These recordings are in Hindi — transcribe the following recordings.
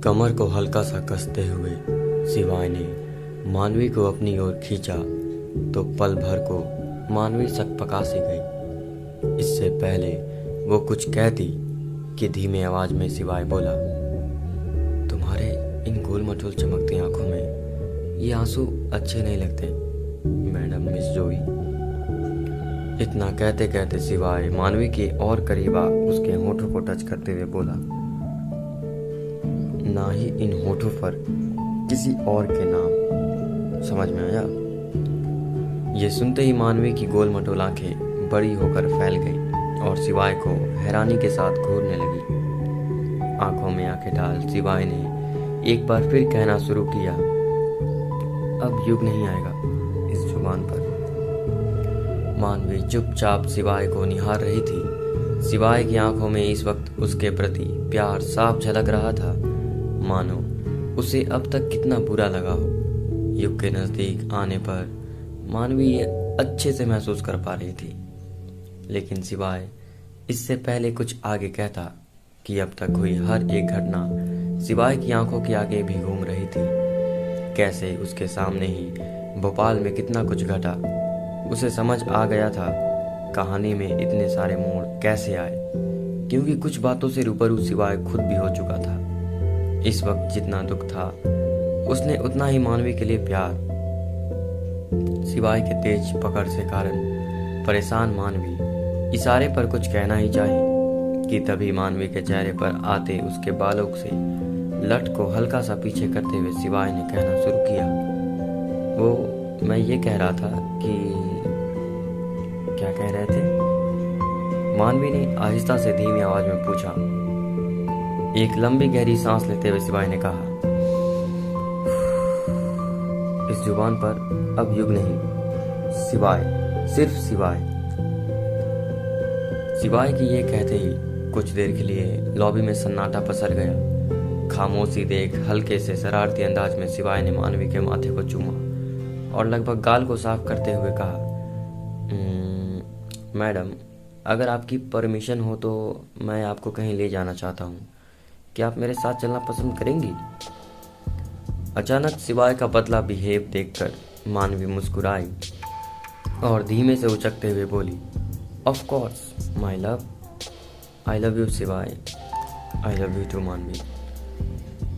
कमर को हल्का सा कसते हुए शिवाय ने मानवी को अपनी ओर खींचा तो पल भर को मानवी सकपका सी गई। इससे पहले वो कुछ कहती कि धीमे आवाज में शिवाय बोला, तुम्हारे इन गोल मटोल चमकती आंखों में ये आंसू अच्छे नहीं लगते मैडम मिस जोई। इतना कहते कहते शिवाय मानवी के और करीब आ उसके होठों को टच करते हुए बोला, ना ही इन होठों पर किसी और के नाम। समझ में आया? ये सुनते ही मानवी की गोल मटोल आंखें बड़ी होकर फैल गई और शिवाय को हैरानी के साथ घूरने लगी। आंखों में आंखें डाल शिवाय ने एक बार फिर कहना शुरू किया, अब युग नहीं आएगा इस जुबान पर। मानवी चुपचाप शिवाय को निहार रही थी। शिवाय की आंखों में इस वक्त उसके प्रति प्यार साफ झलक रहा था, मानो उसे अब तक कितना बुरा लगा हो। युग के नजदीक आने पर मानवी ये अच्छे से महसूस कर पा रही थी, लेकिन शिवाय इससे पहले कुछ आगे कहता कि अब तक हुई हर एक घटना शिवाय की आंखों के आगे भी घूम रही थी। कैसे उसके सामने ही भोपाल में कितना कुछ घटा, उसे समझ आ गया था कहानी में इतने सारे मोड़ कैसे आए, क्योंकि कुछ बातों से रूबरू शिवाय खुद भी हो चुका था। इस वक्त जितना दुख था उसने उतना ही मानवी के लिए प्यार। शिवाय के तेज पकड़ से कारण परेशान मानवी इशारे पर कुछ कहना ही चाहे कि तभी मानवी के चेहरे पर आते उसके बालों से लट को हल्का सा पीछे करते हुए शिवाय ने कहना शुरू किया, वो मैं ये कह रहा था कि क्या कह रहे थे? मानवी ने आहिस्ता से धीमी आवाज में पूछा। एक लंबी गहरी सांस लेते हुए शिवाय ने कहा, इस जुबान पर अब युग नहीं, शिवाय, सिर्फ शिवाय। शिवाय की ये कहते ही कुछ देर के लिए लॉबी में सन्नाटा पसर गया। खामोशी देख हल्के से शरारती अंदाज में शिवाय ने मानवी के माथे को चूमा और लगभग गाल को साफ करते हुए कहा, मैडम, अगर आपकी परमिशन हो तो मैं आपको कहीं ले जाना चाहता हूँ। क्या आप मेरे साथ चलना पसंद करेंगी? अचानक शिवाय का बदला बिहेव देखकर मानवी मुस्कुराई और धीमे से उचकते हुए बोली, of course my love, I love you शिवाय, आई लव यू टू मानवी।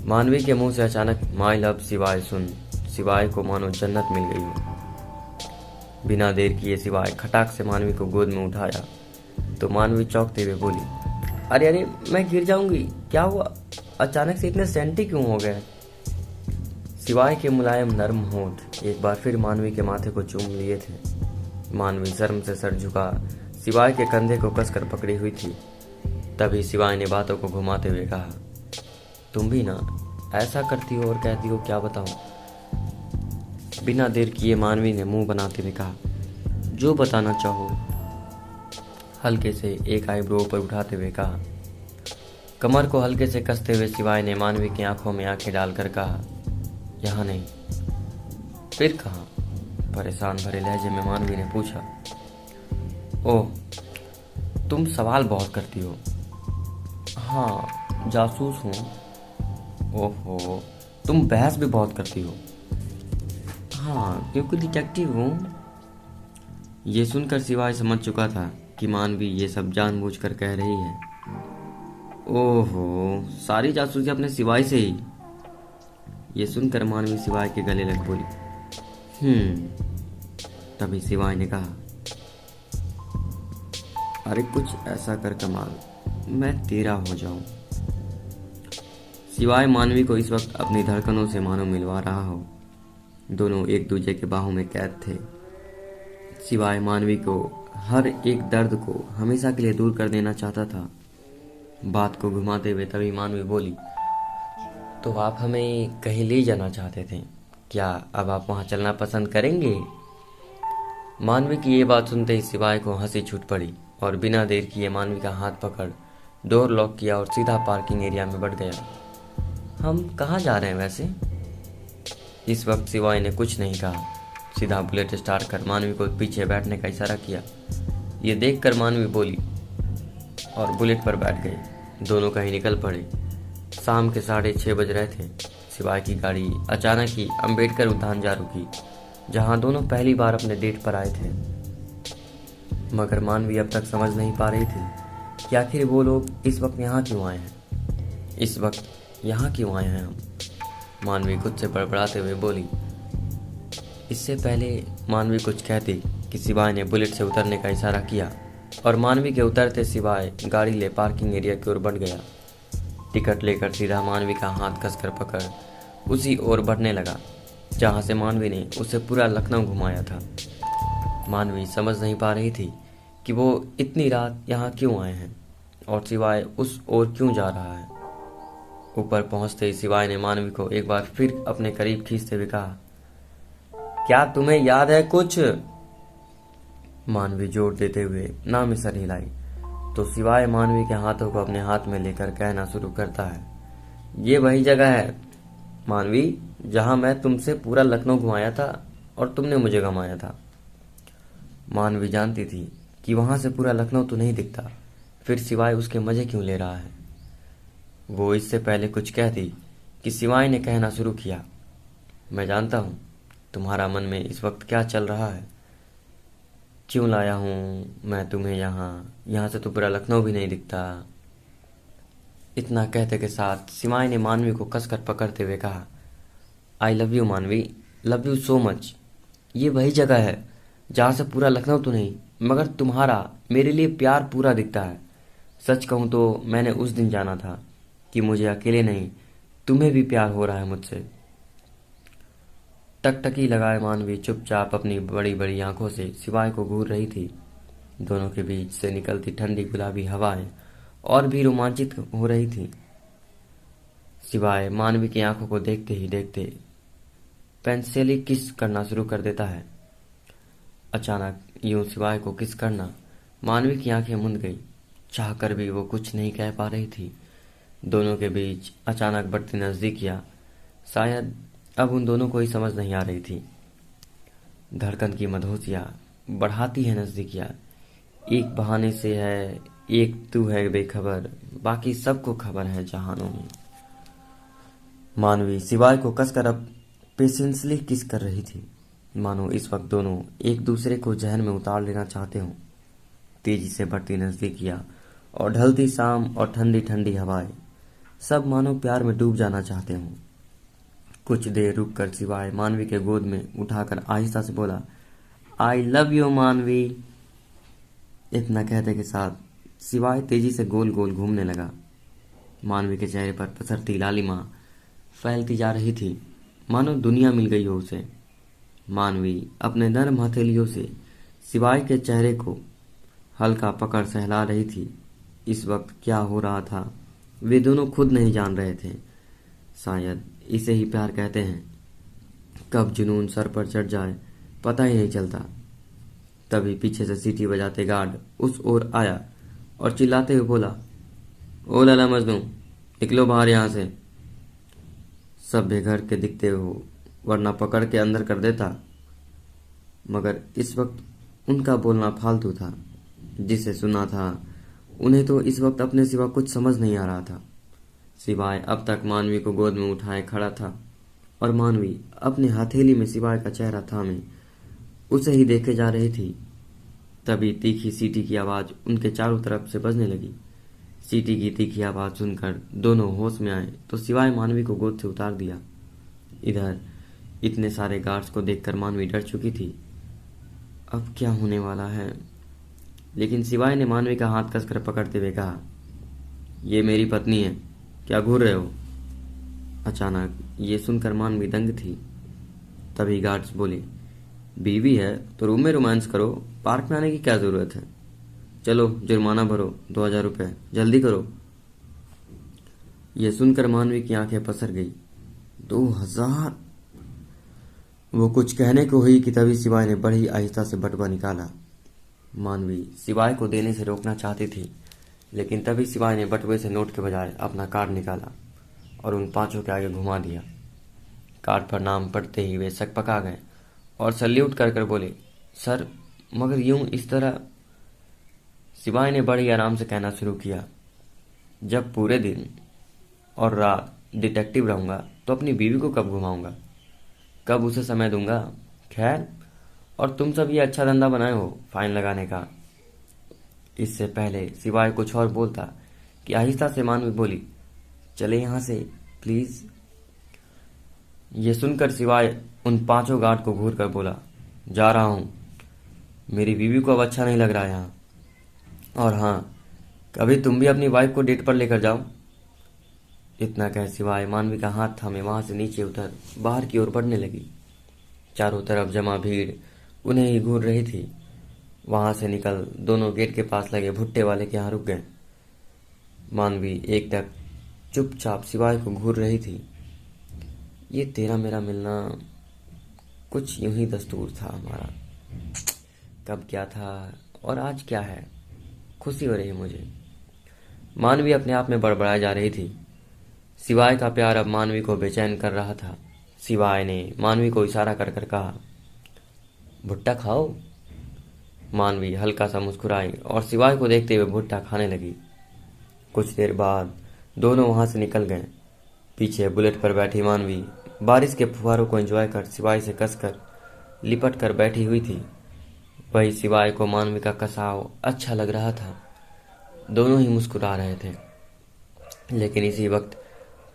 मानवी के मुंह से अचानक माय लव शिवाय सुन शिवाय को मानो जन्नत मिल गई हो। बिना देर किए शिवाय खटाक से मानवी को गोद में उठाया तो मानवी चौंकते हुए बोली, अरे अरे मैं गिर जाऊंगी, क्या हुआ? अचानक से इतने सेंटी क्यों हो गए? शिवाय के मुलायम नर्म होंठ एक बार फिर मानवी के माथे को चूम लिए थे। मानवी शर्म से सर झुका शिवाय के कंधे को कसकर पकड़ी हुई थी। तभी शिवाय ने बातों को घुमाते हुए कहा, तुम भी ना ऐसा करती हो और कहती हो क्या बताऊं? बिना देर किए मानवी ने मुंह बनाते हुए कहा, जो बताना चाहो। हल्के से एक आईब्रो पर उठाते हुए कहा। कमर को हल्के से कसते हुए शिवाय ने मानवी की आंखों में आंखें डालकर कहा, यहाँ नहीं, फिर कहाँ? परेशान भरे लहजे में मानवी ने पूछा। ओह, तुम सवाल बहुत करती हो। हाँ, जासूस हूँ। ओहो, तुम बहस भी बहुत करती हो। हाँ, क्योंकि डिटेक्टिव हूँ। ये सुनकर शिवाय समझ चुका था कि मानवी ये सब जानबूझकर कह रही है। ओहो, सारी जासूसी अपने शिवाय से ही। ये सुनकर मानवी शिवाय के गले लग बोली। तभी शिवाय ने कहा, अरे कुछ ऐसा कर कमाल, मैं तेरा हो जाऊं। शिवाय मानवी को इस वक्त अपनी धड़कनों से मानो मिलवा रहा हो। दोनों एक दूसरे के बाहों में कैद थे। शिवाय मानवी को हर एक दर्द को हमेशा के लिए दूर कर देना चाहता था। बात को घुमाते हुए तभी मानवी बोली, तो आप हमें कहीं ले जाना चाहते थे, क्या अब आप वहां चलना पसंद करेंगे? मानवी की ये बात सुनते ही शिवाय को हंसी छूट पड़ी और बिना देर किए मानवी का हाथ पकड़ डोर लॉक किया और सीधा पार्किंग एरिया में बढ़ गया। हम कहाँ जा रहे हैं वैसे? इस वक्त शिवाय ने कुछ नहीं कहा, सीधा बुलेट स्टार्ट कर मानवी को पीछे बैठने का इशारा किया। ये देखकर मानवी बोली और बुलेट पर बैठ गई। दोनों कहीं निकल पड़े। शाम के 6:30 बज रहे थे। सिवाय की गाड़ी अचानक ही अंबेडकर उद्यान जा रुकी, जहां दोनों पहली बार अपने डेट पर आए थे। मगर मानवी अब तक समझ नहीं पा रही थी कि आखिर वो लोग इस वक्त यहाँ क्यों आए हैं। इस वक्त यहाँ क्यों आए हैं हम? मानवी खुद से बड़बड़ाते हुए बोली। इससे पहले मानवी कुछ कहती कि सिवाय ने बुलेट से उतरने का इशारा किया और मानवी के उतरते सिवाय गाड़ी ले पार्किंग एरिया की ओर बढ़ गया। टिकट लेकर सीधा मानवी का हाथ कसकर पकड़ उसी ओर बढ़ने लगा जहां से मानवी ने उसे पूरा लखनऊ घुमाया था। मानवी समझ नहीं पा रही थी कि वो इतनी रात यहाँ क्यों आए हैं और सिवाय उस ओर क्यों जा रहा है। ऊपर पहुंचते ही सिवाय ने मानवी को एक बार फिर अपने करीब खींचते हुए कहा, क्या तुम्हें याद है कुछ? मानवी जोर देते हुए ना में सर हिलाई तो सिवाय मानवी के हाथों को अपने हाथ में लेकर कहना शुरू करता है, ये वही जगह है मानवी, जहां मैं तुमसे पूरा लखनऊ घुमाया था और तुमने मुझे घुमाया था। मानवी जानती थी कि वहां से पूरा लखनऊ तो नहीं दिखता, फिर सिवाय उसके मजे क्यों ले रहा है। वो इससे पहले कुछ कहती कि सिवाय ने कहना शुरू किया, मैं जानता हूं तुम्हारा मन में इस वक्त क्या चल रहा है। क्यों लाया हूं मैं तुम्हें यहाँ से तो पूरा लखनऊ भी नहीं दिखता। इतना कहते के साथ सिवाय ने मानवी को कसकर पकड़ते हुए कहा, आई लव यू मानवी, लव यू सो मच। ये वही जगह है जहाँ से पूरा लखनऊ तो नहीं मगर तुम्हारा मेरे लिए प्यार पूरा दिखता है। सच कहूँ तो मैंने उस दिन जाना था कि मुझे अकेले नहीं तुम्हें भी प्यार हो रहा है मुझसे। टकटकी लगाए मानवी चुपचाप अपनी बड़ी बड़ी आंखों से सिवाय को घूर रही थी। दोनों के बीच से निकलती ठंडी गुलाबी हवाएं और भी रोमांचित हो रही थी। सिवाय मानवी की आंखों को देखते ही देखते पेंसिली किस करना शुरू कर देता है। अचानक यूं सिवाय को किस करना मानवी की आंखें मुंद गई। चाहकर भी वो कुछ नहीं कह पा रही थी। दोनों के बीच अचानक बढ़ती नजदीकियां शायद अब उन दोनों को ही समझ नहीं आ रही थी। धड़कन की मधोसियां बढ़ाती है नजदीकियां। एक बहाने से है, एक तू है बेखबर, बाकी सबको खबर है जहानों में। मानवी सिवाय को कसकर अब पेशेंसली किस कर रही थी, मानो इस वक्त दोनों एक दूसरे को जहन में उतार लेना चाहते हों। तेजी से बढ़ती नजदीकियां और ढलती शाम और ठंडी ठंडी हवाएं सब मानो प्यार में डूब जाना चाहते हों। कुछ देर रुककर सिवाय मानवी के गोद में उठाकर आहिस्ता से बोला, आई लव यू मानवी। इतना कहते के साथ सिवाय तेजी से गोल गोल घूमने लगा। मानवी के चेहरे पर पसरती लालिमा फैलती जा रही थी, मानो दुनिया मिल गई हो उसे। मानवी अपने नर्म हथेलियों से सिवाय के चेहरे को हल्का पकड़ सहला रही थी। इस वक्त क्या हो रहा था वे दोनों खुद नहीं जान रहे थे। शायद इसे ही प्यार कहते हैं। कब जुनून सर पर चढ़ जाए पता ही नहीं चलता। तभी पीछे से सीटी बजाते गार्ड उस ओर आया और चिल्लाते हुए बोला, ओ लाला मजनू, निकलो बाहर यहाँ से। सब बेघर के दिखते हो वरना पकड़ के अंदर कर देता। मगर इस वक्त उनका बोलना फालतू था। जिसे सुना था उन्हें तो इस वक्त अपने सिवा कुछ समझ नहीं आ रहा था। सिवाय अब तक मानवी को गोद में उठाए खड़ा था और मानवी अपने हथेली में सिवाय का चेहरा थामे उसे ही देखे जा रही थी। तभी तीखी सीटी की आवाज उनके चारों तरफ से बजने लगी। सीटी की तीखी आवाज सुनकर दोनों होश में आए तो सिवाय मानवी को गोद से उतार दिया। इधर इतने सारे गार्ड्स को देखकर मानवी डर चुकी थी। अब क्या होने वाला है? लेकिन सिवाय ने मानवी का हाथ कसकर पकड़ते हुए कहा, ये मेरी पत्नी है, क्या घूर रहे हो? अचानक ये सुनकर मानवी दंग थी। तभी गार्ड्स बोले, बीवी है तो रूम में रोमांस करो, पार्क में आने की क्या जरूरत है? चलो जुर्माना भरो, 2000 रुपये, जल्दी करो। ये सुनकर मानवी की आंखें पसर गई। 2000? वो कुछ कहने को हुई कि तभी सिवाय ने बड़ी आहिस्ता से बटुआ निकाला। मानवी सिवाय को देने से रोकना चाहती थी, लेकिन तभी सिवाय ने बटुए से नोट के बजाय अपना कार्ड निकाला और उन पांचों के आगे घुमा दिया। कार्ड पर नाम पढ़ते ही वे सकपका गए और सल्यूट कर कर बोले, सर, मगर यूं इस तरह। सिवाय ने बड़ी आराम से कहना शुरू किया, जब पूरे दिन और रात डिटेक्टिव रहूंगा तो अपनी बीवी को कब घुमाऊंगा, कब उसे समय दूंगा। खैर, और तुम सब ये अच्छा धंधा बनाए हो फाइन लगाने का। इससे पहले सिवाय कुछ और बोलता कि आहिस्ता से मानवी बोली, चले यहाँ से प्लीज। ये सुनकर सिवाय उन पांचों गार्ड को घूर कर बोला, जा रहा हूँ, मेरी बीवी को अब अच्छा नहीं लग रहा है यहाँ। और हाँ, कभी तुम भी अपनी वाइफ को डेट पर लेकर जाओ। इतना कह सिवाय मानवी का हाथ थामे वहां से नीचे उतर बाहर की ओर बढ़ने लगी। चारों तरफ जमा भीड़ उन्हें ही घूर रही थी। वहां से निकल दोनों गेट के पास लगे भुट्टे वाले के यहाँ रुक गए। मानवी एक तक चुपचाप सिवाय को घूर रही थी। ये तेरा मेरा मिलना कुछ यूं ही दस्तूर था हमारा। कब क्या था और आज क्या है, खुशी हो रही है मुझे। मानवी अपने आप में बड़बड़ाई जा रही थी। सिवाय का प्यार अब मानवी को बेचैन कर रहा था। सिवाय ने मानवी को इशारा कर कर कहा, भुट्टा खाओ। मानवी हल्का सा मुस्कुराई और सिवाय को देखते हुए भुट्टा खाने लगी। कुछ देर बाद दोनों वहां से निकल गए। पीछे बुलेट पर बैठी मानवी बारिश के फुहारों को एंजॉय कर सिवाय से कसकर लिपट कर बैठी हुई थी। वही सिवाय को मानवी का कसाव अच्छा लग रहा था। दोनों ही मुस्कुरा रहे थे। लेकिन इसी वक्त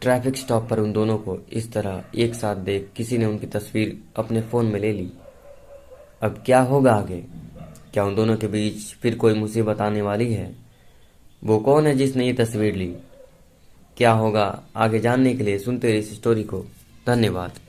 ट्रैफिक स्टॉप पर उन दोनों को इस तरह एक साथ देख किसी ने उनकी तस्वीर अपने फोन में ले ली। अब क्या होगा आगे? क्या उन दोनों के बीच फिर कोई मुसीबत आने वाली है? वो कौन है जिसने ये तस्वीर ली? क्या होगा आगे जानने के लिए सुनते रहिए इस स्टोरी को। धन्यवाद।